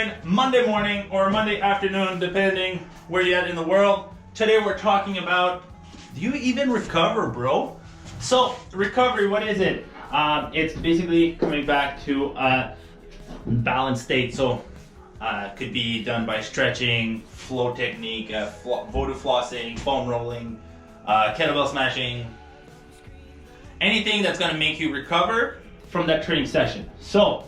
doing Monday morning or Monday afternoon, depending where you're at in the world. Today we're talking about, do you even recover, bro? So recovery, what is it? It's basically coming back to a balanced state. So could be done by stretching, flow technique, voodoo flossing, foam rolling, kettlebell smashing, anything that's going to make you recover from that training session. So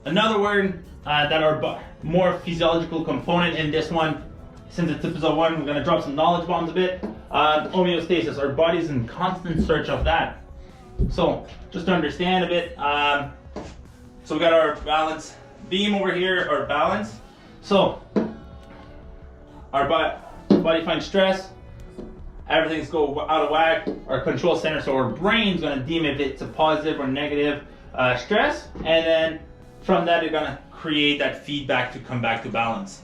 another word that are more physiological component in this one, since it's episode 1, we're going to drop some knowledge bombs a bit. Homeostasis, our body's in constant search of that. So just to understand a bit, so we got our balance beam over here, our balance. So our body finds stress, everything's go out of whack, our control center, so our brain's going to deem if it's a positive or negative stress, and then from that it's going to create that feedback to come back to balance.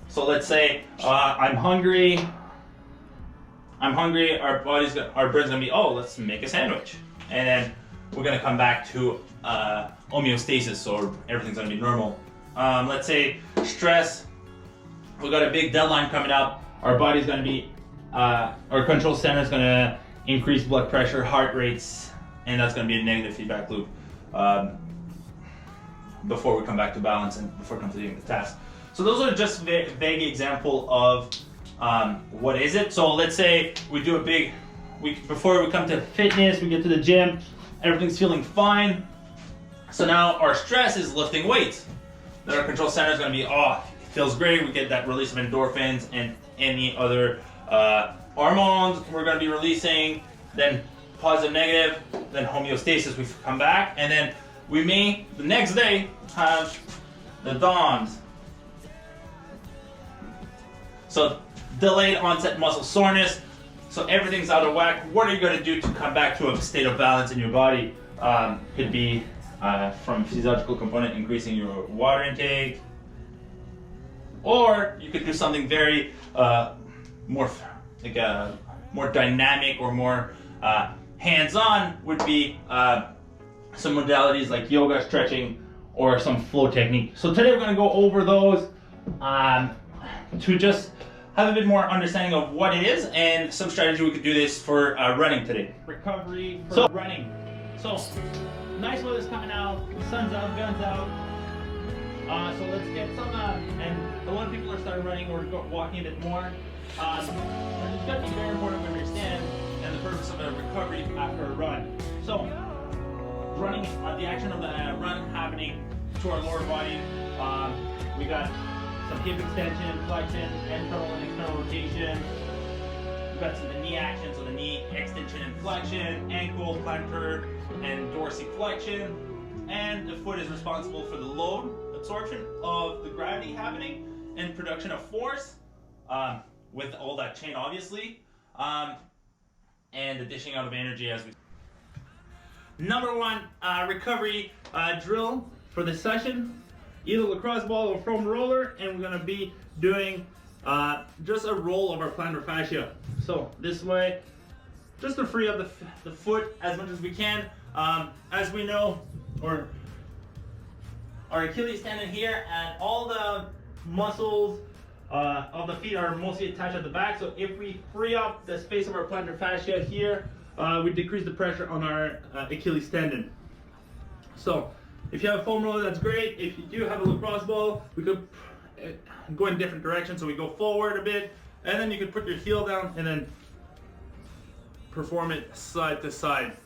So let's say I'm hungry, our brain's going to be, oh, let's make a sandwich, and then we're going to come back to homeostasis, so everything's going to be normal. Let's say stress, we got a big deadline coming up, our body's going to be, our control center is going to increase blood pressure, heart rates, and that's going to be a negative feedback loop before we come back to balance and before completing the task. So those are just vague example of what is it. So let's say we do before we come to fitness, we get to the gym, everything's feeling fine. So now our stress is lifting weights. Then our control center is going to be, oh, it feels great. We get that release of endorphins and any other hormones we're going to be releasing. Then positive, negative, then homeostasis, we come back, and then we may the next day have the DOMS. So delayed onset muscle soreness. So everything's out of whack. What are you going to do to come back to a state of balance in your body? Could be from physiological component, increasing your water intake, or you could do something very more dynamic or more hands-on. Would be some modalities like yoga, stretching, or some flow technique. So today we're going to go over those to just have a bit more understanding of what it is and some strategy we could do this for running today. Recovery for running. So nice weather's coming out, sun's out, guns out. So let's get some, and a lot of people are starting running or walking a bit more. It's going to be very important to understand and the purpose of a recovery after a run. So running, the action of the run happening to our lower body. We got some hip extension, flexion, internal and external rotation. We've got some of the knee action, so the knee extension and flexion, ankle, plantar, and dorsiflexion. And the foot is responsible for the load absorption of the gravity happening and production of force with all that chain, obviously, and the dishing out of energy as we. Number 1 recovery drill for this session. Either lacrosse ball or foam roller, and we're going to be doing just a roll of our plantar fascia. So this way, just to free up the foot as much as we can. As we know, or our Achilles tendon here, and all the muscles of the feet are mostly attached at the back. So if we free up the space of our plantar fascia here, we decrease the pressure on our Achilles tendon. So if you have a foam roller, that's great. If you do have a lacrosse ball, we could go in different directions. So we go forward a bit, and then you could put your heel down and then perform it side to side.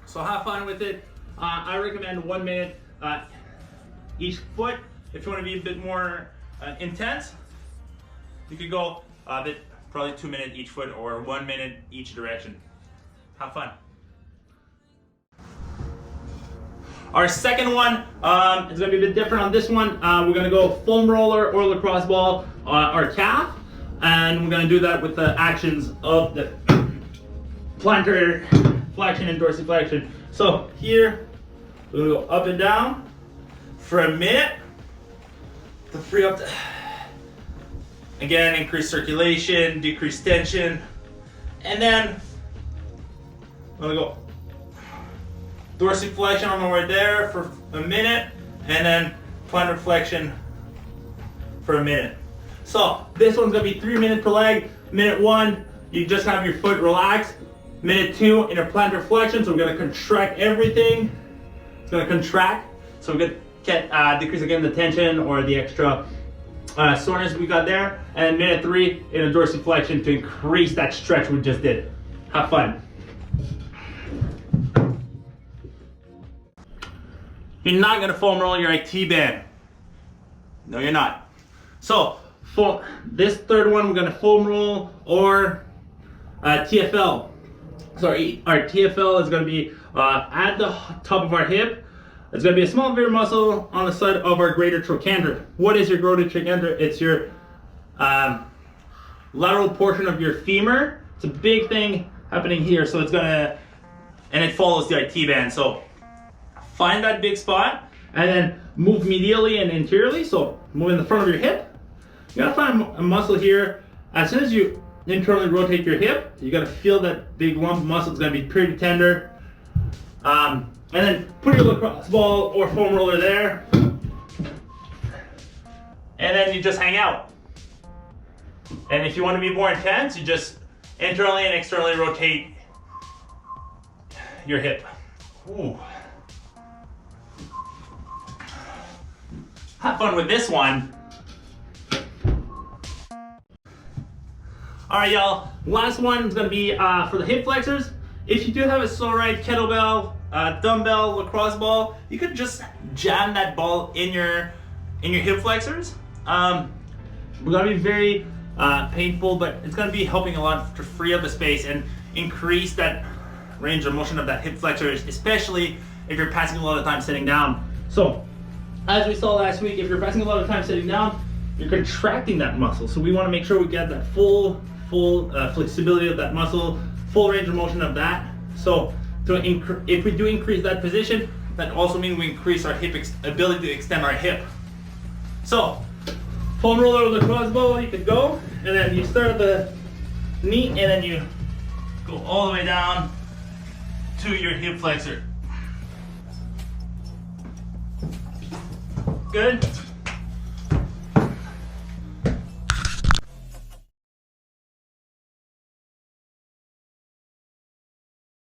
So have fun with it. I recommend 1 minute each foot. If you want to be a bit more intense, you could go a bit, probably 2 minutes each foot or 1 minute each direction. Have fun. Our second one is going to be a bit different on this one. We're going to go foam roller or lacrosse ball or calf, and we're going to do that with the actions of the plantar flexion and dorsiflexion. So here, we're going to go up and down for a minute to free up the, again, increase circulation, decrease tension, and then I'm going to go dorsiflexion on the way there for a minute, and then plantar flexion for a minute. So this one's gonna be 3 minutes per leg. Minute 1, you just have your foot relaxed. Minute 2, inner plantar flexion. So we're gonna contract everything. It's gonna contract. So we're gonna get decrease again the tension or the extra soreness we got there. And minute 3, inner dorsiflexion to increase that stretch we just did. Have fun. You're not gonna foam roll your IT band. No, you're not. So for this third one, we're gonna foam roll or TFL. Sorry, our TFL is gonna be at the top of our hip. It's gonna be a small veer muscle on the side of our greater trochanter. What is your greater trochanter? It's your lateral portion of your femur. It's a big thing happening here, so it's gonna, and it follows the IT band. So find that big spot and then move medially and interiorly. So move in the front of your hip. You gotta find a muscle here. As soon as you internally rotate your hip, you gotta feel that big lump of muscle. It's gonna be pretty tender. And then put your lacrosse ball or foam roller there. And then you just hang out. And if you want to be more intense, you just internally and externally rotate your hip. Ooh. Have fun with this one. All right, y'all. Last one is gonna be for the hip flexors. If you do have a Sorite kettlebell, dumbbell, lacrosse ball, you could just jam that ball in your hip flexors. We're gonna be very painful, but it's gonna be helping a lot to free up the space and increase that range of motion of that hip flexors, especially if you're passing a lot of time sitting down. So, as we saw last week, if you're passing a lot of time sitting down, you're contracting that muscle. So we want to make sure we get that full flexibility of that muscle, full range of motion of that. So if we do increase that position, that also means we increase our hip ability to extend our hip. So foam roller with the crossbow, you could go, and then you start at the knee, and then you go all the way down to your hip flexor. Good.